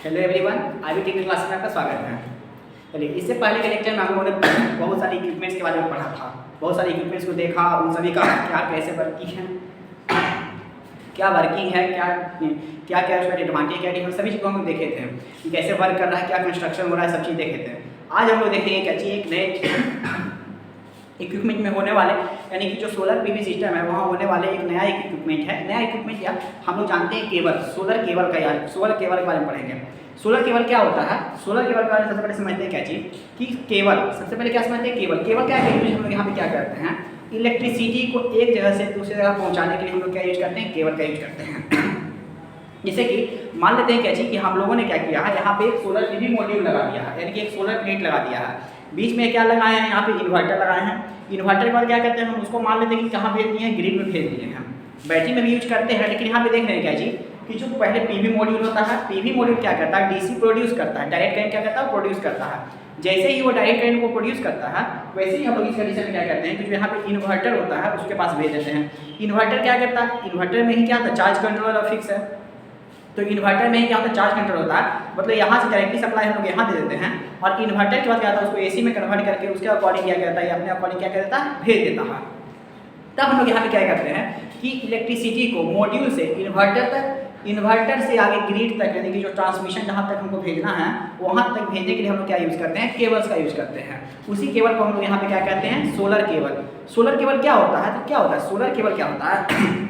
Hello everyone, आई technical class में आपका स्वागत है। चलिए, इससे पहले के लेक्चर में हम लोगों ने बहुत सारे इक्विपमेंट्स के बारे में पढ़ा था। बहुत सारे इक्विपमेंट्स को देखा, उन सभी का क्या कैसे वर्किंग है, क्या वर्किंग है, क्या क्या क्या उसका एडवांटेज क्या है, सभी चीज़ों हम देखे थे कि कैसे वर्क कर रहा है, क्या कंस्ट्रक्शन हो रहा है, सब चीज़ देखे थे। आज हम लोग देखेंगे क्या चीज़ एक नए इक्विपमेंट में होने वाले, यानी कि जो सोलर पीवी सिस्टम है वहाँ होने वाले एक नया इक्विपमेंट है। नया इक्विपमेंट या हम लोग जानते हैं केबल, सोलर केबल का, यार सोलर केबल के बारे में पढ़ेंगे। सोलर केबल क्या होता है? सोलर केबल के बारे में सबसे पहले समझते हैं क्या चीज़ कि केबल, सबसे पहले क्या समझते हैं केबल। केबल क्या है? हम लोग यहाँ पे क्या करते हैं, इलेक्ट्रिसिटी को एक जगह से दूसरी जगह पहुँचाने के लिए हम लोग क्या यूज करते हैं, केबल का यूज करते हैं। जैसे कि मान लेते हैं क्या चीज़ कि हम लोगों ने क्या किया है, यहाँ पे एक सोलर पीवी मॉड्यूल लगा दिया है, यानी कि एक सोलर प्लेट लगा दिया है। बीच में क्या लगाए हैं, यहाँ पे इन्वर्टर लगाए हैं। इन्वर्टर के बाद क्या करते हैं, हम उसको मान लेते हैं कि कहाँ भेज दिए हैं, ग्रिड में भेज दिए हैं। बैटरी में भी यूज करते हैं, लेकिन यहाँ पे देख रहे हैं क्या जी कि जो पहले पीवी मॉड्यूल होता है, पीवी मॉड्यूल क्या करता है, डीसी प्रोड्यूस करता है, डायरेक्ट करंट क्या करता है, प्रोड्यूस करता है। जैसे ही वो डायरेक्ट करंट को प्रोड्यूस करता है, वैसे ही हम लोग इस कंडीशन में क्या करते हैं कि जो यहाँ पे इन्वर्टर होता है उसके पास भेज देते हैं। इन्वर्टर क्या करता है, इन्वर्टर में ही क्या होता है, चार्ज कंट्रोलर और फिक्स है। तो इन्वर्टर में ही क्या होता है, चार्ज कंट्रोल होता है, मतलब यहाँ से डायरेक्टली सप्लाई हम लोग यहाँ दे देते हैं और इन्वर्टर के बाद क्या होता है, उसको एसी में कन्वर्ट करके उसके अकॉर्डिंग क्या करता है, अपने अकॉर्डिंग क्या कर देता है, भेज देता है। तब हम लोग यहाँ पे क्या करते हैं कि इलेक्ट्रिसिटी को मॉड्यूल से इन्वर्टर तक, इन्वर्टर से आगे ग्रिड तक, यानी कि जो ट्रांसमिशन जहाँ तक हमको भेजना है वहाँ तक भेजने के लिए हम लोग क्या यूज़ करते हैं, केबल्स का यूज़ करते हैं। उसी केबल को हम लोग यहाँ पे क्या कहते हैं, सोलर केबल। सोलर केबल क्या होता है, तो क्या होता है सोलर केबल, क्या होता है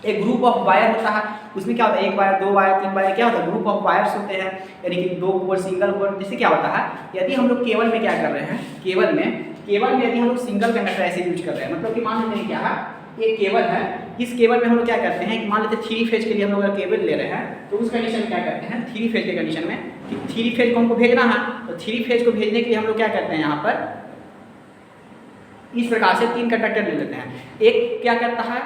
एक ग्रुप ऑफ वायर होता है। उसमें क्या होता है, एक वायर, दो वायर, तीन वायर, क्या होता है, ग्रुप ऑफ वायर्स होते हैं, यानी कि दो कोर, सिंगल कोर। जिससे क्या होता है, यदि हम लोग केबल में क्या कर रहे हैं, केबल में यदि हम लोग सिंगल कंडक्टर ऐसे यूज कर रहे हैं, मतलब कि मान लेते हैं क्या है, एक केबल है, इस केबल में हम लोग क्या करते हैं कि मान लेते हैं 3 फेज के लिए हम लोग अगर केबल ले रहे हैं, तो उस कंडीशन में क्या करते हैं, 3 फेज के कंडीशन में कि 3 फेज को हमको भेजना है, तो 3 फेज को भेजने के लिए हम लोग क्या करते हैं, यहाँ पर इस प्रकार से 3 कंडक्टर ले लेते हैं। एक क्या करता है,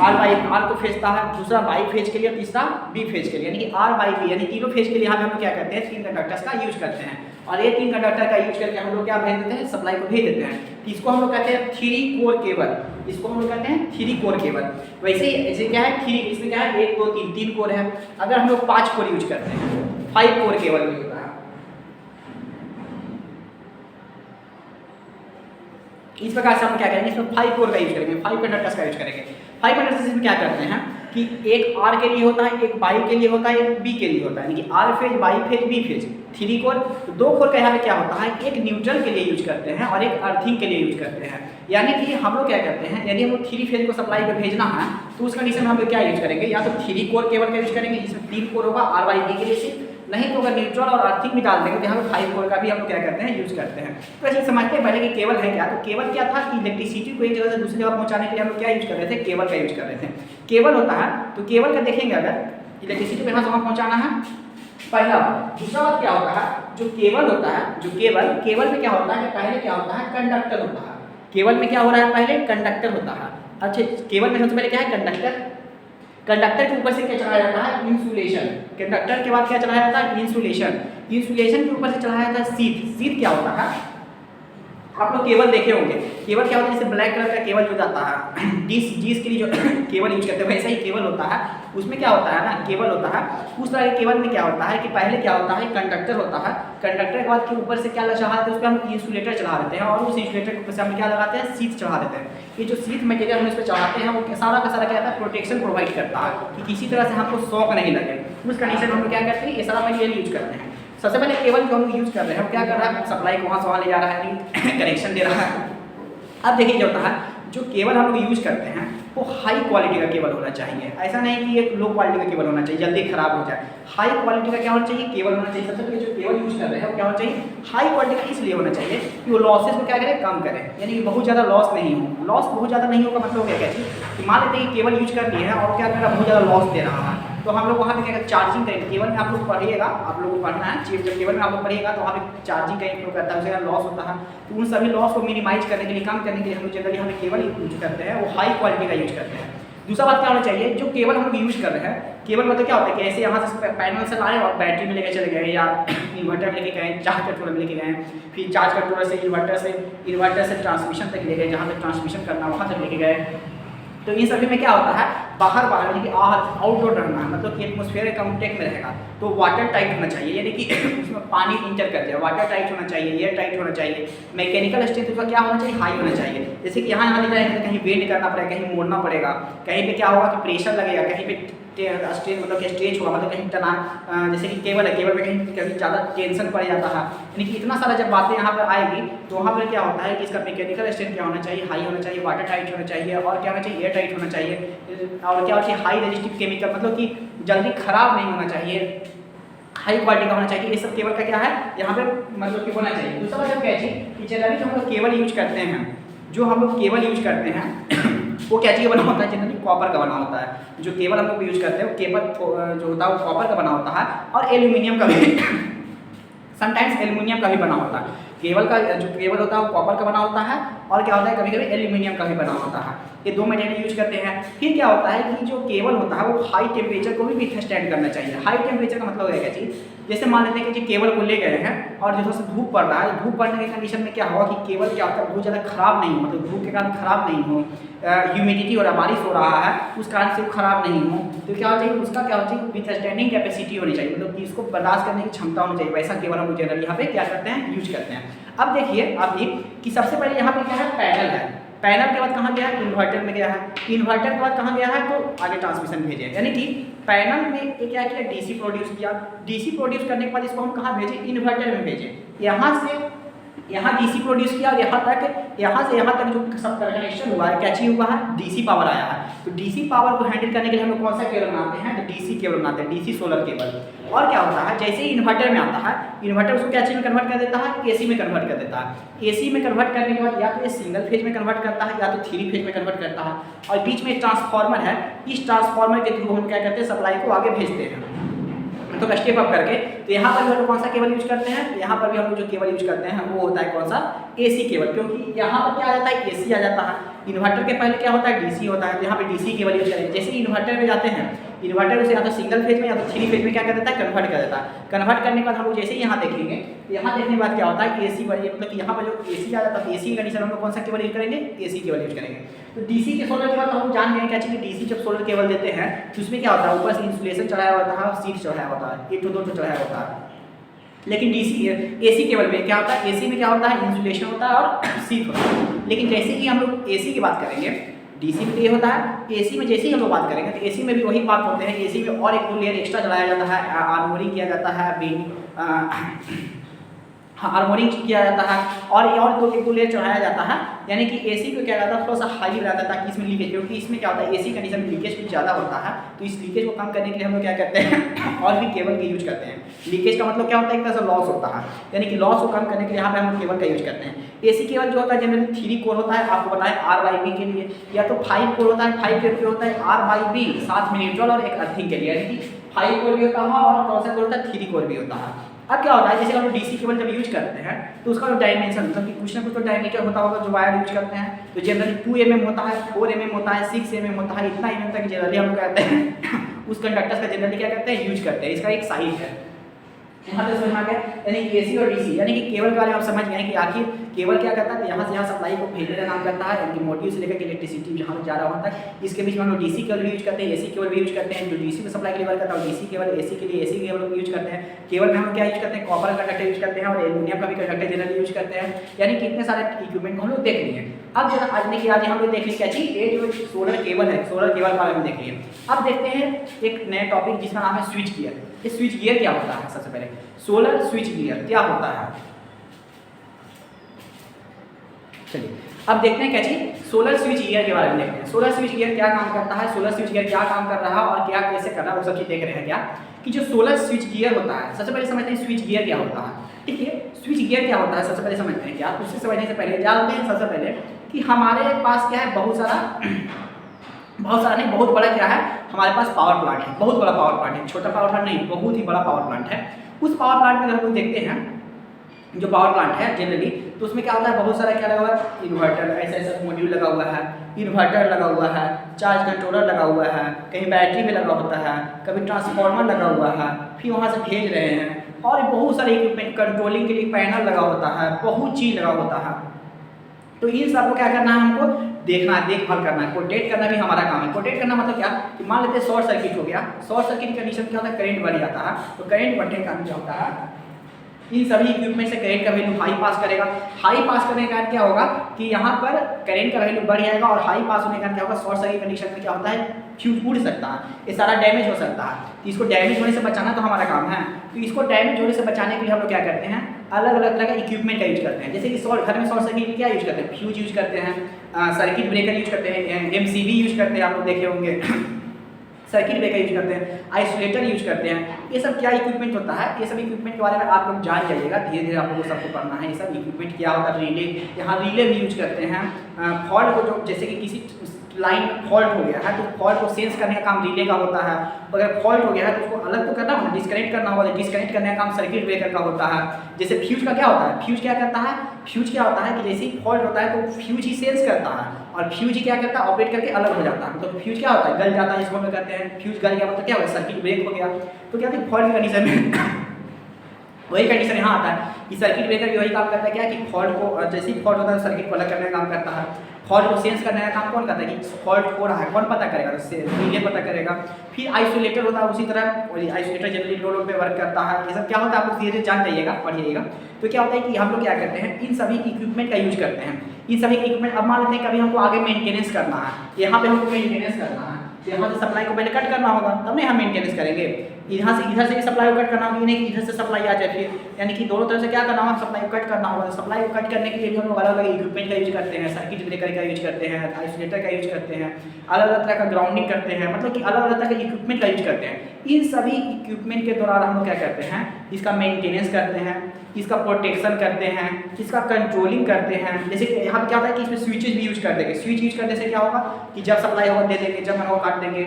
आर को भेजता है, दूसरा बाई फेज के लिए, तीसरा बी फेज के लिए, यानी कि आर बाई बी, यानी तीनों फेज के लिए हम लोग क्या करते हैं, 3 कंडक्टर्स का यूज करते हैं। और ये 3 कंडक्टर का यूज करके हम लोग क्या भेज देते हैं, सप्लाई को भेज देते हैं। इसको हम लोग कहते हैं 3 कोर केबल, इसको हम लोग कहते हैं 3 कोर केबल। वैसे ही ऐसे क्या है 3, इसमें क्या है 1 2 3 कोर है। अगर हम लोग 5 कोर यूज करते हैं, 5 कोर केबल भी होता है। इस प्रकार से हम क्या करेंगे, इसमें 5 कोर का यूज करेंगे, 5 कंडक्टर्स का यूज करेंगे। 5 कंडक्टर्स इसमें क्या करते हैं कि एक आर के लिए होता है, एक बाई के लिए होता है, एक बी के लिए होता है, यानी कि R phase, Y phase, B phase, 3 core. तो 2 कोर का यहाँ पे क्या होता है, एक न्यूट्रल के लिए यूज करते हैं और एक अर्थिंग के लिए यूज करते हैं। यानी कि हम लोग क्या करते हैं, यदि हम लोग 3 फेज को सप्लाई को भेजना है तो उस कंडीशन में हम लोग क्या यूज करेंगे, या तो 3 कोर केबल का यूज करेंगे जिसमें 3 कोर होगा आर बाई बी के लिए सिर्फ, नहीं तो अगर न्यूट्रल और अर्थिंग भी डाल देंगे तो यहाँ पे 5 कोर का भी हम लोग क्या करते हैं, यूज करते हैं। तो ऐसे समझते हैं पहले कि केबल है क्या। तो केबल क्या था कि इलेक्ट्रिसिटी को एक जगह से दूसरी जगह पहुंचाने के लिए हम लोग क्या यूज कर रहे थे, केबल का यूज कर रहे थे। केबल होता है, तो केबल का देखेंगे अगर इलेक्ट्रिसिटी को यहाँ से वहाँ पहुँचाना है, पहला बात। दूसरा बात क्या होता है, जो केबल होता है, जो केबल में क्या होता है, पहले क्या होता है, कंडक्टर होता है। केबल में क्या हो रहा है, पहले कंडक्टर होता है। अच्छा, केबल में सबसे पहले क्या है, कंडक्टर। कंडक्टर के ऊपर से क्या चढ़ाया जाता है, इंसुलेशन। कंडक्टर के बाद क्या चढ़ाया जाता है, इंसुलेशन। इंसुलेशन के ऊपर से चढ़ाया जाता है शीथ। शीथ क्या होता है, आप लोग केबल देखे होंगे, केबल क्या होता है, जैसे ब्लैक कलर का केबल जो जाता है डिश के लिए जो केबल यूज करते हैं, वैसा ही केबल होता है। उसमें क्या होता है ना, केबल होता है, उस तरह के केबल में क्या होता है कि पहले क्या होता है, कंडक्टर होता है। कंडक्टर के बाद के ऊपर से क्या चढ़ाते हैं, उस पर हम इंसुलेटर चढ़ा देते हैं और उस इंसुलेटर के ऊपर से हम क्या लगाते हैं, शीथ चढ़ा देते हैं। ये जो शीथ मटेरियल हम इस पर चढ़ाते हैं वो सारा का सारा क्या होता है, प्रोटेक्शन प्रोवाइड करता है कि किसी तरह से हमको शॉक नहीं लगे। उस कंडीशन में हम क्या करते हैं, ये सारा मटेरियल यूज करते हैं। सबसे पहले केबल जो हम यूज कर रहे हैं, हम क्या कर रहा है, सप्लाई को वहाँ से वहाँ ले जा रहा है, कनेक्शन दे रहा है। अब देखिए क्या होता है, जो केबल हम लोग यूज करते हैं वो हाई क्वालिटी का केबल होना चाहिए। ऐसा नहीं कि एक लो क्वालिटी का केबल होना चाहिए, जल्दी खराब हो जाए। हाई क्वालिटी का क्या होना चाहिए, केबल होना चाहिए। सबसे पहले जो केबल यूज कर रहे हैं वो क्या होना चाहिए, हाई क्वालिटी का इसलिए होना चाहिए कि वो लॉसेस को क्या करें, कम करें, यानी कि बहुत ज़्यादा लॉस नहीं हो। लॉस बहुत ज़्यादा नहीं होगा मतलब क्या कहते हैं कि मान लेते हैं कि केबल यूज कर लिए हैं और क्या कर रहा है, बहुत ज़्यादा लॉस दे रहा है, तो हम लोग वहाँ पे क्या चार्जिंग करेंगे। केबल में आप लोग पढ़िएगा, आप लोगों को पढ़ना है, जब केबल में आप लोग पढ़िएगा तो वहाँ पे चार्जिंग का इम्प्रूव करता है, उससे लॉस होता है। तो उन सभी लॉस को मिनिमाइज करने के लिए, कम करने के लिए हम लोग जनरली हमें केबल यूज करते हैं, वो हाई क्वालिटी का यूज करते हैं। दूसरा बात क्या होना चाहिए, जो केबल हम लोग यूज कर रहे हैं, केबल मतलब क्या होता है कि ऐसे यहाँ से पैनल से लाए और बैटरी में लेके चले गए, या इन्वर्टर लेके गए, चार्ज कंट्रोलर में लेके गए, फिर चार्ज कंट्रोलर से इन्वर्टर से ट्रांसमिशन तक ले गए, जहाँ तक ट्रांसमिशन करना वहाँ तक लेके गए, तो इन सभी में क्या होता है, बाहर यानी कि आउटडोर रहना है, मतलब कि एटमोस्फेयर कांटेक्ट में रहेगा। तो वाटर टाइट होना चाहिए, यानी कि उसमें पानी इंटर कर जाए, वाटर टाइट होना चाहिए, एयर टाइट होना चाहिए। मैकेनिकल स्ट्रेंथ उसका क्या होना चाहिए, हाई होना चाहिए। जैसे कि यहाँ लिखा है कहीं बेंड करना पड़ेगा, कहीं मोड़ना पड़ेगा, कहीं पे क्या होगा कि प्रेशर लगेगा, कहीं पे स्ट्रेन मतलब कि स्ट्रेच होगा, मतलब कहीं तना, जैसे कि केबल है, केबल पे कहीं ज़्यादा टेंशन पड़ जाता है, यानी कि इतना सारा जब बातें यहाँ पर आएगी तो वहाँ पर क्या होता है कि इसका मैकेनिकल स्ट्रेंथ क्या होना चाहिए, हाई होना चाहिए, वाटर टाइट होना चाहिए, और क्या होना चाहिए, एयर टाइट होना चाहिए, और क्या होना चाहिए, हाई रेजिस्टिव केमिकल, मतलब कि जल्दी खराब नहीं होना चाहिए, हाई क्वालिटी का होना चाहिए। ये सब केबल का क्या है यहाँ पे मतलब कि होना चाहिए। दूसरा मतलब क्या चीज़ कि जनरली जो हम लोग केबल यूज करते हैं, जो हम लोग केबल यूज करते हैं वो क्या चीज़ बना होता है, जनरली कॉपर का बना होता है। जो केबल हम लोग यूज करते हैं वो केबल जो होता है वो कॉपर का बना होता है, और एल्यूमिनियम का भी समटाइम्स एल्यूमिनियम का भी बना होता है। केबल का जो केबल होता है वो कॉपर का बना होता है, और क्या होता है कभी कभी एल्यूमिनियम का भी बना होता है। ये दो मटेरियल यूज करते हैं। फिर क्या होता है कि जो केबल होता है वो हाई टेम्परेचर को भी विथस्टैंड करना चाहिए। हाई टेम्परेचर का मतलब है क्या चीज़, जैसे मान लेते हैं कि केबल को ले गए हैं और जो से धूप पड़ रहा है, धूप पड़ने के कंडीशन में क्या होगा कि केबल क्या होता है बहुत ज़्यादा खराब नहीं हो, मतलब धूप के कारण खराब नहीं हो, ह्यूमिडिटी हो रहा, बारिश हो रहा है, उस कारण से वो खराब नहीं हो, तो क्या होना चाहिए उसका क्या होना चाहिए, विथस्टैंडिंग कैपेसिटी होनी चाहिए, मतलब कि इसको बर्दाश्त करने की क्षमता होनी चाहिए। वैसा केबल हम जनरली यहाँ पे क्या करते हैं, यूज करते हैं। अब देखिए आप ये कि सबसे पहले यहाँ पे क्या है, पैनल है। पैनल के बाद कहाँ गया है, इन्वर्टर में गया है। इन्वर्टर के बाद कहाँ गया है, तो आगे ट्रांसमिशन भेजे, यानी कि पैनल में एक क्या किया, डीसी प्रोड्यूस किया। डीसी प्रोड्यूस करने के बाद इसको हम कहाँ भेजें, इन्वर्टर में भेजें। यहाँ से यहाँ डीसी प्रोड्यूस किया और यहाँ से यहाँ तक जो सब कनेक्शन हुआ है, क्या चीज हुआ है, डीसी पावर आया है। तो डीसी पावर को हैंडल करने के लिए हम लोग कौन सा केबल बनाते हैं, तो डीसी केबल बनाते हैं, डीसी सोलर केबल। और क्या होता है, जैसे ही इन्वर्टर में आता है, इन्वर्टर उसको क्या चीज में कन्वर्ट कर देता है, एसी में कन्वर्ट कर देता है। एसी में कन्वर्ट करने के बाद या तो ये सिंगल फेज में कन्वर्ट करता है या तो 3 फेज में कन्वर्ट करता है, और बीच में ट्रांसफार्मर है। इस ट्रांसफार्मर के थ्रू हम क्या करते हैं, सप्लाई को आगे भेजते हैं, तो स्टेप अप करके। तो यहाँ पर भी हम लोग कौन सा केबल यूज करते हैं, यहाँ पर भी हम लोग जो केबल यूज करते हैं वो होता है कौन सा, एसी केबल, क्योंकि यहाँ पर क्या आ जाता है, एसी आ जाता है। इन्वर्टर के पहले क्या होता है, डीसी होता है, तो यहाँ पे डीसी केबल यूज करेंगे। जैसे इन्वर्टर में जाते हैं, इन्वर्टर उसे या तो सिंगल फेज में या तो 3 फेज में क्या कर देता है, कन्वर्ट कर देता है। कन्वर्ट करने के बाद हम लोग जैसे ही यहाँ देखेंगे, तो यहाँ देखने के बाद क्या होता है, एसी पर मतलब कि यहाँ पर जो एसी आ जाता है, एसी कंडीशन हम लोग कौन सा केबल यूज करेंगे, एसी केबल यूज करेंगे। तो डीसी के सोलर के बाद हम जान गए क्या चाहिए, डीसी जब सोलर केबल देते हैं तो उसमें क्या होता है, ऊपर से इंसुलेशन चढ़ाया होता है और सीट चढ़ाया होता है, 1 2 चढ़ाया होता है। लेकिन डीसी एसी केबल में क्या होता है, एसी में क्या होता है, इंसुलेशन होता है और सीट होता है। लेकिन जैसे ही हम लोग एसी की बात करेंगे, डीसी में तो ये होता है, एसी में जैसे ही हम लोग बात करेंगे तो एसी में भी वही बात होते हैं। एसी में और 1 2 लेयर एक्स्ट्रा चढ़ाया जाता है, आर्मोरिंग किया जाता है, हार्मोनिंग किया जाता है, और 1 2 लेयर चढ़ाया जाता है। यानी कि एसी को क्या रहता है, थोड़ा सा हाई रहता है ताकि इसमें लीकेज, क्योंकि इसमें क्या होता है, एसी कंडीशन में लीकेज कुछ ज़्यादा होता है, तो इस लीकेज को कम करने के लिए हम लोग क्या करते हैं और भी केबल का यूज करते हैं। लीकेज का मतलब क्या होता है, एक तरह से लॉस होता है, यानी कि लॉस को कम करने के लिए यहाँ पे हम लोग केबल का यूज करते हैं। एसी केबल जो होता है जनरली 3 कोर होता है, आपको बताएं R/B के लिए, या तो 5 कोर होता है, 5 के होता है R/B, साथ में न्यूट्रल और एक अर्थिंग के लिए, यानी कि 5 कोर भी होता है और कौन सा कोर होता है, 3 कोर भी होता है। अब क्या होता है, जैसे हम लोग डीसी केबल जब यूज करते हैं तो उसका जो डायमेंशन, मतलब कि कुछ ना कुछ तो डायमीटर होता होगा जो वायर यूज करते हैं, तो जनरली 2 mm होता है, 4 mm होता है, 6 mm होता है, इतना mm तक जनरली हम लोग कहते हैं उस कंडक्टर्स का जनरली क्या करते हैं, यूज करते हैं। इसका एक साइज है, यहाँ पे समझ में आ गया, यानी कि एसी और डीसी, यानी कि केबल के बारे में आप समझ गए कि आखिर केबल क्या करता है, यहाँ से यहाँ सप्लाई को भेजने का काम करता है, यानी कि मोटिव से लेकर इलेक्ट्रिसिटी जहाँ पे जा रहा होता है, इसके बीच में हम लोग डीसी केबल भी यूज करते हैं, एसी केबल भी यूज करते हैं। जो डीसी को सप्लाई डिलीवर करता है डीसी केबल, एसी के लिए एसी केबल यूज करते हैं। केबल में हम क्या यूज करते हैं, कॉपर का कंडक्टर यूज करते हैं और एल्यूमिनियम का भी कंडक्टर जनरली यूज करते हैं। यानी कि इतने सारे इक्विपमेंट को हम लोग देख लिए। अब जो आज देखिए, आज हम लोग देख ली क्या चीज, ये जो सोलर केबल है, सोलर केबल के बारे में देख लिए। अब देखते हैं एक नया टॉपिक जिसका नाम है स्विच गियर। ये स्विच गियर क्या होता है, सबसे पहले सोलर स्विच गियर क्या होता है, चलिए अब देखते हैं क्या चीज, सोलर स्विच गियर के बारे में देखते हैं। सोलर स्विच गियर क्या काम करता है, सोलर स्विच गियर क्या काम कर रहा है और क्या कैसे कर रहा है, वो सब चीज देख रहे हैं। क्या कि जो सोलर स्विच गियर होता है, सबसे पहले समझते हैं स्विच गियर क्या होता है। ठीक है, स्विच गियर क्या होता है सबसे पहले समझते हैं। क्या उससे समझने से पहले जानते हैं सबसे पहले कि हमारे पास क्या है, बहुत सारा नहीं, बहुत बड़ा क्या है हमारे पास पावर प्लांट है, बहुत बड़ा पावर प्लांट है, छोटा पावर प्लांट नहीं, बहुत ही बड़ा पावर प्लांट है। उस पावर प्लांट में अगर हम देखते हैं जो पावर प्लांट है जनरली, तो उसमें क्या होता है, बहुत सारा क्या लगा हुआ है, इन्वर्टर, ऐसा ऐसा मॉड्यूल लगा हुआ है, इन्वर्टर लगा हुआ है, चार्ज कंट्रोलर लगा हुआ है, कहीं बैटरी में लगा होता है, कभी ट्रांसफार्मर लगा हुआ है, फिर वहाँ से भेज रहे हैं, और बहुत सारे इक्विपमेंट कंट्रोलिंग के लिए पैनल लगा होता है, बहुत चीज़ लगा होता है। तो इन सबको क्या करना है, हमको देखना है, देखभाल करना है, प्रोटेक्ट करना भी हमारा काम है। प्रोटेक्ट करना मतलब क्या कि मान लेते हैं शॉर्ट सर्किट हो गया, शॉर्ट सर्किट की कंडीशन क्या होता है, करंट बढ़ जाता है। तो करंट बढ़ने का क्या होता है, इन सभी इक्विपमेंट से करंट का वैल्यू हाई पास करेगा। हाई पास करने का क्या होगा कि यहाँ पर करंट का वैल्यू बढ़ जाएगा, और हाई पास होने का क्या होगा, शॉर्ट सर्किट कंडीशन में क्या होता है, फ्यूज उड़ सकता है, ये सारा डैमेज हो सकता है। तो इसको डैमेज होने से बचाना तो हमारा काम है। तो इसको डैमेज होने से बचाने के लिए हम लोग क्या करते हैं, अलग अलग तरह का इक्विपमेंट का यूज करते हैं। जैसे कि घर में शॉर्ट सर्किट क्या यूज करते हैं, फ्यूज यूज करते हैं, सर्किट ब्रेकर यूज करते हैं, MCB यूज करते हैं, आप लोग देखे होंगे सर्किट ब्रेकर यूज करते हैं, आइसोलेटर यूज करते हैं। ये सब क्या इक्विपमेंट होता है, ये सब इक्विपमेंट के बारे में आप लोग जान जाइएगा, धीरे धीरे आप लोगों को सबको पढ़ना है। ये सब इक्विपमेंट क्या होता है, रिले, यहाँ रिले भी यूज करते हैं। फॉल्ट को जो जैसे कि किसी लाइन में फॉल्ट हो गया है तो फॉल्ट को सेंस करने का काम रिले का होता है। अगर फॉल्ट हो गया है तो उसको अलग तो करना होगा, डिस्कनेक्ट करना होगा, डिस्कनेक्ट करने का काम सर्किट ब्रेकर का होता है। जैसे फ्यूज का क्या होता है, फ्यूज क्या करता है, फ्यूज क्या होता है कि जैसे ही फॉल्ट होता है तो फ्यूज ही सेंस करता है, और फ्यूज ही क्या करता है, ऑपरेट करके अलग हो जाता है। तो फ्यूज क्या होता है, गल जाता है, इसको हम कहते हैं फ्यूज गल गया, मतलब क्या होगा, सर्किट ब्रेक हो गया। तो क्या है, फॉल्ट कंडीशन में वही कंडीशन यहाँ आता है कि सर्किट ब्रेकर भी वही काम करता है, क्या कि फॉल्ट को जैसे ही फॉल्ट होता है सर्किट को अलग करने का काम करता है। फॉल्ट को सेंस करने का काम कौन करता है, कि फॉल्ट हो रहा है कौन पता करेगा, रिले पता करेगा। फिर आइसोलेटर होता है, उसी तरह आइसोलेटर जनरली लो लोड पे वर्क करता है। ये सब क्या होता है, आप लोग धीरे धीरे जान जाइएगा, पढ़िएगा। तो क्या होता है कि हम लोग क्या करते हैं, इन सभी इक्विपमेंट का यूज करते हैं। इन सभी इक्विपमेंट, अब मान लेते हैं कभी हमको आगे मेंटेनेंस करना है, यहाँ पे हमको मेंटेनेंस करना है, तो यहाँ से सप्लाई को पहले कट करना होगा, तब नहीं हम मेंटेनेंस करेंगे। यहाँ से इधर से भी सप्लाई को कट करना होगा, नहीं कि इधर से सप्लाई आ जाए फिर, यानी कि दोनों तरफ से क्या करना होगा, सप्लाई को कट करना होगा। तो सप्लाई को कट करने के लिए भी हम लोग अलग अलग इक्विपमेंट का यूज करते हैं, सर्किट ब्रेकर का यूज करते हैं, आइसोलेटर का यूज करते हैं, अलग अलग तरह का ग्राउंडिंग करते हैं, मतलब कि अलग अलग तरह के इक्विपमेंट का यूज करते हैं। इन सभी इक्विपमेंट के दौरान हम लोग क्या करते हैं, इसका मेंटेनेंस करते हैं, इसका प्रोटेक्शन करते हैं, इसका कंट्रोलिंग करते हैं। जैसे कि यहाँ क्या होता है कि इसमें स्विचेज भी यूज कर देंगे। स्विच यूज करने से क्या होगा कि जब सप्लाई होगा दे देंगे, जब मन होगा काट देंगे।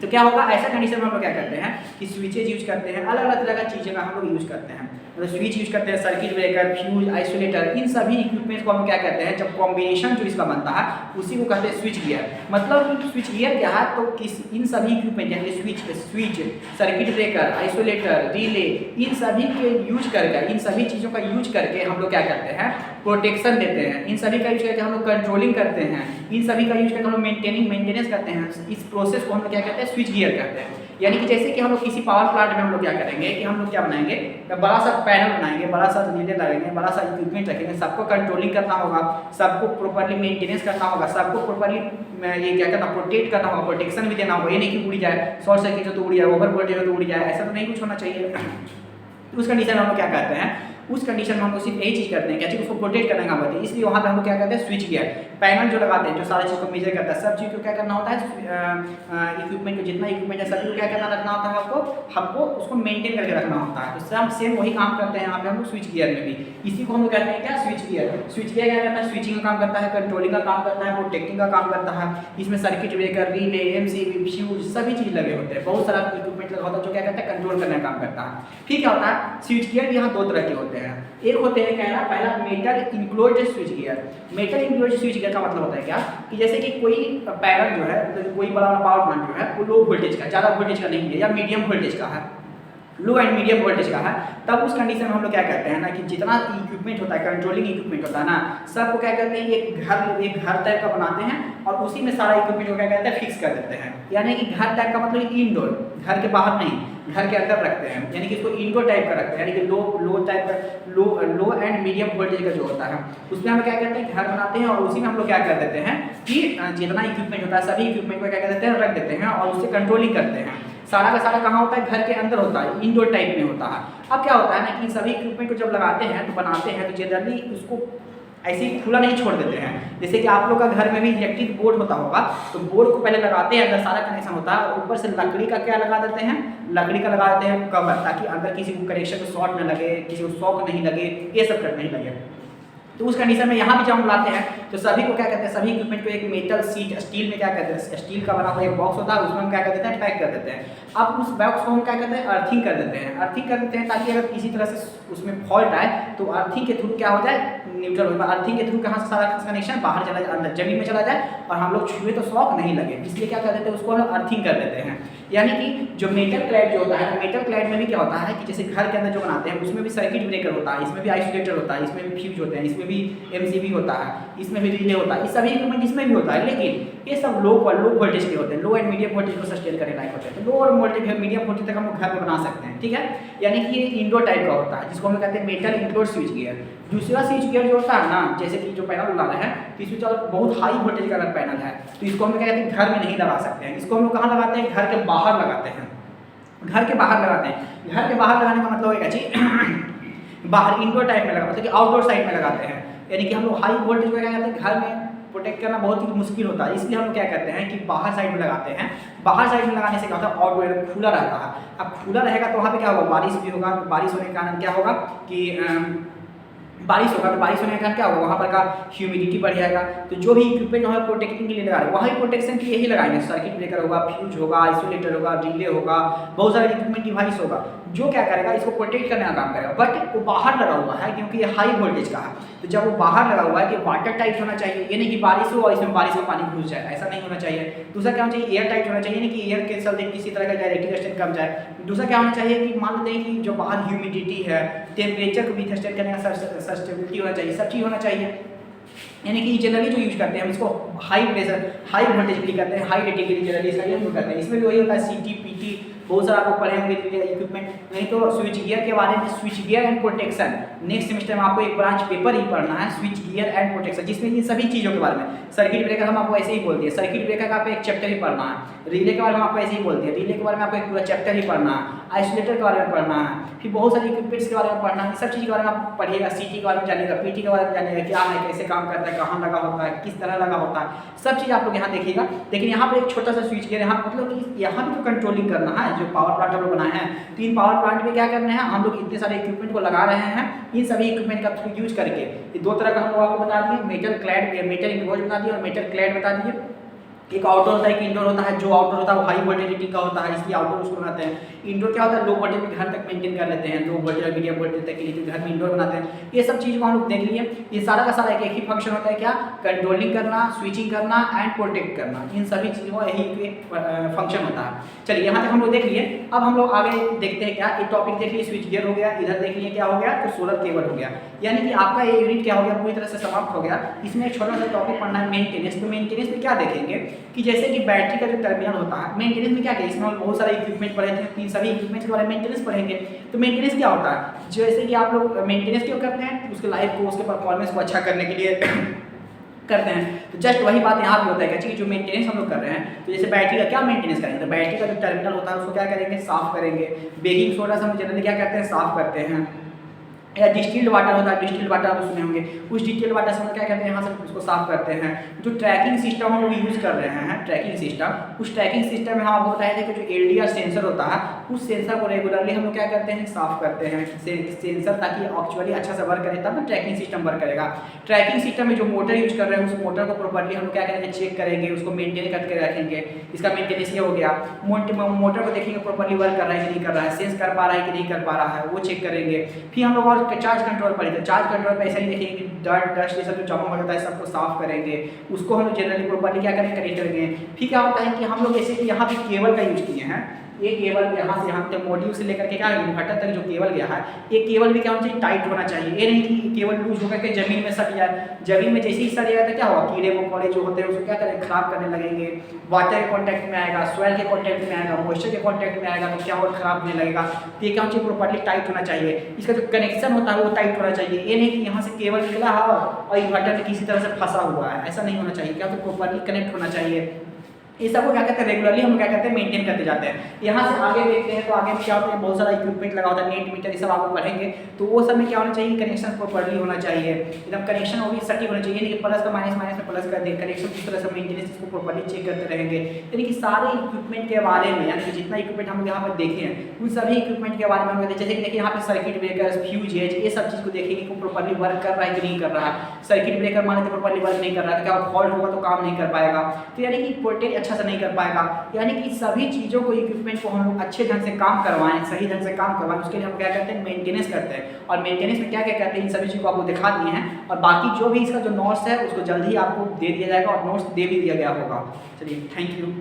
तो क्या होगा, ऐसा कंडीशन में हम लोग क्या करते हैं कि स्विचेज यूज करते हैं, अलग अलग तरह का चीज़ें का हम लोग यूज करते हैं। मतलब स्विच यूज करते हैं, सर्किट ब्रेकर, फ्यूज, आइसोलेटर, इन सभी इक्विपमेंट्स को हम क्या कहते हैं, जब कॉम्बिनेशन जो इसका बनता है उसी को कहते हैं स्विच गियर। मतलब स्विच गियर क्या है, तो किस इन सभी इक्विपमेंट यानी switch, circuit breaker, isolator, relay, इन सभी के यूज करके, इन सभी चीज़ों का यूज करके हम लोग क्या करते हैं, प्रोटेक्शन देते हैं। इन सभी का यूज करके हम लोग कंट्रोलिंग करते हैं, इन सभी का यूज करके हम लोग मेंटेनेंस करते हैं। इस प्रोसेस को हम लोग क्या कहते हैं, स्विच गियर कहते हैं। यानी कि जैसे कि हम लोग किसी पावर प्लांट में हम लोग क्या करेंगे कि हम लोग क्या बनाएंगे, बड़ा सा पैनल बनाएंगे, बड़ा सा रिले लगाएंगे, बड़ा सा इक्विपमेंट रखेंगे, सबको कंट्रोलिंग करना होगा, सबको प्रॉपर्ली मेंटेनेंस करना होगा, सबको प्रॉपर्ली ये क्या करना, प्रोटेक्ट करना होगा, प्रोटेक्शन भी देना होगा। ये नहीं कि उड़ जाए, शॉर्ट सर्किट हो तो उड़ जाए, ओवर वोल्टेज हो तो उड़ जाए, ऐसा तो नहीं कुछ होना चाहिए। उस कंडीशन में हम लोग क्या करते हैं, उस कंडीशन में हम सिर्फ यही चीज़ करते हैं, क्या चीज़ उसको प्रोटेक्ट करने का काम करते हैं। इसलिए वहाँ पे हम लोग क्या करते हैं, स्विच गियर पैनल जो लगाते हैं, जो सारी चीज़ को मेजर करता है, सब चीज़ को क्या करना होता है, इक्विपमेंट को जितना इक्विपमेंट है सभी को क्या करना रखना होता है, हमको उसको मेंटेन करके रखना होता है। तो हम सेम वही काम करते हैं यहाँ पे हम लोग स्विच गियर में भी। इसी को हम लोग कहते हैं क्या, स्विच गियर। स्विच गियर क्या करता है, स्विचिंग का काम करता है, कंट्रोलिंग का काम करता है, प्रोटेक्टिंग का काम करता है। इसमें circuit breaker, relay, MCB, fuse सभी चीज़ लगे होते हैं, बहुत सारा इक्विपमेंट लगा होता है जो क्या करता है, कंट्रोल करने का काम करता है। फिर क्या होता है, स्विच गियर यहाँ दो तरह के होते हैं। एक होते हैं कहना, पहला metal enclosed switch gear. Metal enclosed switch gear का मतलब होता है क्या कि जैसे कि कोई पैनल जो है, तो कोई बड़ा पावर प्लांट जो है वो लो वोल्टेज का, ज़्यादा वोल्टेज का नहीं है, या मीडियम वोल्टेज का है, लो एंड मीडियम वोल्टेज का है। तब उस कंडीशन में हम लोग क्या करते हैं ना कि जितना इक्विपमेंट होता है, कंट्रोलिंग इक्विपमेंट होता है ना, सबको क्या करते हैं, एक घर टाइप का बनाते हैं और उसी में सारा इक्विपमेंट को क्या कहते हैं, फिक्स कर देते हैं। यानी कि घर टाइप का मतलब इंडोर, घर के बाहर नहीं, घर के अंदर रखते हैं, यानी कि इसको इंडोर टाइप का रखते हैं। यानी कि लो टाइप का, लो एंड मीडियम वोल्टेज का जो होता है उसमें हम क्या करते हैं, घर बनाते हैं और उसी में हम लोग क्या कर देते हैं कि जितना इक्विपमेंट होता है सभी इक्विपमेंट को क्या कर देते हैं, रख देते हैं और उससे कंट्रोलिंग करते हैं। सारा का सारा कहाँ होता है, घर के अंदर होता है, इंडोर टाइप में होता है। अब क्या होता है ना कि सभी इक्विपमेंट को जब लगाते हैं तो बनाते हैं तो जनरली उसको ऐसे ही खुला नहीं छोड़ देते हैं। जैसे कि आप लोग का घर में भी इलेक्ट्रिक बोर्ड होता होगा, तो बोर्ड को पहले लगाते हैं, अंदर सारा कनेक्शन होता है और ऊपर से लकड़ी का क्या लगा देते हैं, लकड़ी का लगा देते हैं कवर, ताकि अंदर किसी को कनेक्शन को शॉर्ट न लगे, किसी को शॉक नहीं लगे, ये सब कर नहीं लगे। तो उस कंडीशन में यहाँ भी जब हम लाते हैं तो सभी को क्या कहते हैं, सभी इक्विपमेंट को एक मेटल सीट, स्टील में क्या कहते हैं, स्टील का बना हुआ एक बॉक्स होता है, उसमें हम क्या कर देते हैं, पैक कर देते हैं। अब उस बॉक्स को हम क्या कहते हैं, अर्थिंग कर देते हैं। अर्थिंग कर देते हैं ताकि अगर किसी तरह से उसमें फॉल्ट आए तो अर्थिंग के थ्रू क्या हो जाए, न्यूट्रल हो जाए। अर्थिंग के थ्रू कहाँ से सारा कनेक्शन बाहर चला जाए, अंदर जमीन में चला जाए और हम लोग छुए तो शॉक नहीं लगे, इसलिए क्या कर देते हैं, उसको हम अर्थिंग कर देते हैं। यानी कि जो मेटल क्लैड जो होता है, मेटल क्लैड में भी क्या होता है कि जैसे घर के अंदर जो बनाते हैं उसमें भी सर्किट ब्रेकर होता है, इसमें भी आइसोलेटर होता है, इसमें भी फ्यूज होते हैं, इसमें इसमें भी MCB होता है, इसमें भी रिले होता है, इस सभी इक्विपमेंट इसमें भी होता है, लेकिन ये सब लो वोल्टेज के होते हैं, लो एंड मीडियम वोल्टेज को सस्टेन करने लायक होते हैं। तो लो और वोल्टेज मीडियम वोल्टेज तक हम घर में बना सकते हैं, ठीक है। यानी कि ये इंडोर टाइप का होता है, जिसको हम कहते हैं मेटल इंडोर स्विच गियर। दूसरा स्विच गियर जो होता है ना, जैसे कि जो पैनल लगा रहे हैं, तो इसमें बहुत हाई वोल्टेज का अगर पैनल है तो इसको हम क्या कहते हैं, घर में नहीं लगा सकते हैं। इसको हम लोग कहाँ लगाते हैं, घर के बाहर लगाते हैं, घर के बाहर लगाते हैं। घर के बाहर लगाने का मतलब होगा जी बाहर इंडोर टाइप में लगा, मतलब कि आउटडोर साइड में लगाते हैं। यानी कि हम लोग हाई वोल्टेज को क्या कहते हैं, घर में प्रोटेक्ट करना बहुत ही मुश्किल होता है, इसलिए हम क्या करते हैं कि बाहर साइड में लगाते हैं। बाहर साइड में लगाने से क्या होता है, आउटडोर खुला रहता है। अब खुला रहेगा तो वहाँ पे क्या होगा, बारिश भी होगा, तो बारिश होने के कारण क्या होगा कि बारिश होगा, तो बारिश होने के कारण क्या होगा, वहाँ पर का ह्यूमिडिटी बढ़ जाएगा। तो जो भी इक्विपमेंट हमें प्रोटेक्टिंग के लिए लगा रहे हैं, वहाँ भी प्रोटेक्शन के लिए ही लगाएंगे। सर्किट ब्रेकर होगा, फ्यूज होगा, आइसोलेटर होगा, रिले होगा, बहुत सारे इक्विपमेंट डिवाइस होगा, जो क्या करेगा, इसको प्रोटेक्ट करने का काम करेगा। बट वो बाहर लगा हुआ है क्योंकि ये हाई वोल्टेज का है, तो जब वो बाहर लगा हुआ है कि वाटर टाइट होना चाहिए, ये नहीं कि बारिश हो और इसमें बारिश का पानी घुस जाए, ऐसा नहीं होना चाहिए। दूसरा क्या होना चाहिए, एयर टाइट होना चाहिए, नहीं कि एयर के चलते किसी तरह का डायरेक्टली सस्टेन कम जाए। दूसरा क्या होना चाहिए कि मान लेते हैं कि जो बाहर ह्यूमिडिटी है, टेम्परेचर को भी सस्टेन करने का सस्टेबिलिटी होना चाहिए, सब चीज़ होना चाहिए। यानी कि जनरली जो यूज करते हैं हम इसको हाई प्रेशर हाई वोल्टेज के लिए करते हैं, हाई रेटिंग के लिए जनरली इसका यूज करते हैं। इसमें भी वही होता है, CT PT बहुत सारा आपको पढ़े होंगे इक्विपमेंट। नहीं तो स्विच गियर के बारे में, switch gear and protection, next semester में आपको एक ब्रांच पेपर ही पढ़ना है, स्विच गियर एंड प्रोटेक्शन, जिसमें इन सभी चीज़ों के बारे में। सर्किट ब्रेकर हम आपको ऐसे ही बोलते हैं, सर्किट ब्रेकर का आपको एक चैप्टर ही पढ़ना है। रिले के बारे में आपको ऐसे ही बोलते हैं, रिले के बारे में आपको एक पूरा चैप्टर ही पढ़ना है। आइसोलेटर के बारे में पढ़ना है, फिर बहुत सारे इक्विपमेंट्स के बारे में पढ़ना है, सब चीज़ के बारे में आप पढ़िएगा। CT के बारे में जानिएगा, PT के बारे में जानिएगा, क्या है, कैसे काम करता है, कहाँ लगा होता है, किस तरह लगा होता है, सब चीज़ आप लोग यहाँ देखिएगा। लेकिन यहाँ पर एक छोटा सा स्विच गियर, यहाँ मतलब कि यहाँ भी तो कंट्रोलिंग करना है, जो पावर प्लांट हम लोग बनाए हैं, तो इन पावर प्लांट में क्या करना है, हम लोग इतने सारे इक्विपमेंट को लगा रहे हैं। इन सभी इक्विपमेंट का यूज करके ये दो तरह का हम लोग आपको बता दिए, मेटल क्लैड, मेटल इनवॉल्व बता दिए और मेटल क्लैड बता दिए। एक आउटडोर होता है, एक इंडोर होता है। जो आउटडोर होता है वो हाई वोल्टेज रेटिंग का होता है, इसलिए आउटडोर उसको बनाते हैं। इंडोर क्या होता है, लो वोल्टेज में घर तक मेंटेन कर लेते हैं, लो वोल्टेज और मीडियम वोल्टेज तक के लिए घर में इंडोर बनाते हैं। ये सब चीज़ को हम लोग देख लिए। ये सारा का सारा एक ही फंक्शन होता है, क्या, कंट्रोलिंग करना, स्विचिंग करना एंड प्रोटेक्ट करना। इन सभी चीज़ों का यही एक फंक्शन होता है। चलिए यहाँ तक हम लोग देख लिए। अब हम लोग आगे देखते हैं क्या, एक टॉपिक देख लिए, स्विच गियर हो गया, इधर देख लिए क्या हो गया, तो सोलर केबल हो गया। यानी कि आपका ये यूनिट क्या हो गया, पूरी तरह से समाप्त हो गया। इसमें एक छोटा सा टॉपिक पढ़ना है, मेंटेनेंस। तो मेंटेनेंस में क्या देखेंगे कि जैसे कि बैटरी का जो टर्मिनल होता है, मेंटेनेंस में क्या क्या, इसमें हम बहुत सारे इक्विपमेंट पढ़े थे, तीन सभी इक्विपमेंट के बारे में मेंटेनेंस पढ़ेंगे। तो मेंटेनेंस क्या होता है, जैसे कि आप लोग मेंटेनेंस क्यों करते हैं, उसके लाइफ को, उसके परफॉर्मेंस को अच्छा करने के लिए करते हैं। तो जस्ट वही बात यहाँ भी होता है कि जो मेंटेनेंस हम लोग कर रहे हैं, तो जैसे बैटरी का क्या मेंटेनेंस करेंगे, तो बैटरी का जो टर्मिनल होता है उसको क्या करेंगे, साफ करेंगे। बेकिंग सोडा से हम जनरली क्या करते हैं, साफ करते हैं। या डिस्टिल्ड वाटर होता है, डिस्टिल्ड वाटर आप सुने होंगे, उस डिस्टिल्ड वाटर से हम क्या करते हैं, यहाँ से उसको साफ करते हैं। जो ट्रैकिंग सिस्टम हम लोग यूज़ कर रहे हैं, ट्रैकिंग सिस्टम, उस ट्रैकिंग सिस्टम में हम आपको बताए थे कि जो LDR सेंसर होता है, उस सेंसर को रेगुलरली हम लोग क्या करते हैं, साफ करते हैं सेंसर, ताकि एक्चुअली अच्छा से वर्क करे, तब ना ट्रैकिंग सिस्टम वर्क करेगा। ट्रैकिंग सिस्टम में जो मोटर यूज कर रहे हैं, उस मोटर को प्रॉपर्ली हम क्या करेंगे, चेक करेंगे, उसको मेंटेन करके रखेंगे। इसका मेंटेनेंस ये हो गया। मोटर को देखेंगे प्रॉपर्ली वर्क कर रहा है कि नहीं कर रहा है, सेंस कर पा रहा है कि नहीं कर पा रहा है, वो चेक करेंगे। फिर हम लोग और चार्ज कंट्रोल पर, तो चार्ज कंट्रोल पे ऐसा ही देखेंगे कि डस्ट ये सब जो जमा हो जाता है सबको साफ करेंगे, उसको हम लोग जनरली प्रॉपर्ली क्या करेंगे, कनेक्ट करेंगे। फिर क्या होता है कि हम लोग जैसे कि यहाँ पे केबल का यूज किए हैं, ये केबल यहाँ से यहाँ तक मॉड्यूल से लेकर के क्या इन्वर्टर तक जो केबल गया है, ये केबल भी क्या होना चाहिए, टाइट होना चाहिए। ये नहीं कि केबल लूज होकर के जमीन में सट जाए। जमीन में जैसे ही सट जाएगा तो क्या होगा, कीड़े मकोड़े जो होते हैं उसको क्या करें, खराब करने लगेंगे। वाटर के कॉन्टैक्ट में आएगा, सॉइल के कॉन्टैक्ट में आएगा, मॉइस्चर के कॉन्टैक्ट में आएगा, तो क्या और खराब होने लगेगा। तो ये क्या होना चाहिए, प्रॉपर्ली टाइट होना चाहिए। इसका जो कनेक्शन होता है वो टाइट होना चाहिए। ये नहीं कि यहाँ से केबल निकला है और इन्वर्टर में किसी तरह से फंसा हुआ है, ऐसा नहीं होना चाहिए। क्या, तो प्रॉपर्ली कनेक्ट होना चाहिए। ये सबको क्या कहते हैं, रेगुलरली हम क्या करते हैं, मेंटेन करते जाते हैं। यहाँ से आगे देखते हैं तो आगे में क्या होता है, बहुत सारा इक्विपमेंट लगा होता है, नेट मीटर, ये सब आप पढ़ेंगे। तो वो सब में क्या होना चाहिए, कनेक्शन प्रॉपर्ली होना चाहिए, एकदम कनेक्शन वो भी सटीक होना चाहिए। यानी कि प्लस का माइनस, माइनस में प्लस कर देंगे, कनेक्शन किस तरह से मेंटेनेंस इसको प्रॉपर्ली चेक करते रहेंगे। यानी कि सारे इक्विपमेंट के बारे में, यानी कि जितना इक्विपमेंट हम यहाँ पर देखे हैं, उन सभी इक्विपमेंट के बारे में हम कहते हैं। जैसे कि देखिए यहाँ पे सर्किट ब्रेकर, फ्यूज, ये सब चीज़ को देखेंगे कि प्रॉपर्ली वर्क कर रहा है कि नहीं कर रहा है। सर्किट ब्रेकर मान लेते प्रॉपर्ली वर्क नहीं कर रहा है, तो क्या फॉल्ट होगा तो काम नहीं कर पाएगा, तो यानी कि वोल्टेज अच्छा से नहीं कर पाएगा। यानी कि सभी चीज़ों को, इक्विपमेंट को हम लोग अच्छे ढंग से काम करवाएं, सही ढंग से काम करवाएं, उसके लिए हम क्या करते हैं, मेंटेनेंस करते हैं। और मेंटेनेंस में क्या क्या करते हैं, इन सभी चीज़ को आपको दिखा दिए हैं। और बाकी जो भी इसका जो नोट्स है उसको जल्दी ही आपको दे दिया जाएगा और नोट्स दे भी दिया गया होगा। चलिए, थैंक यू।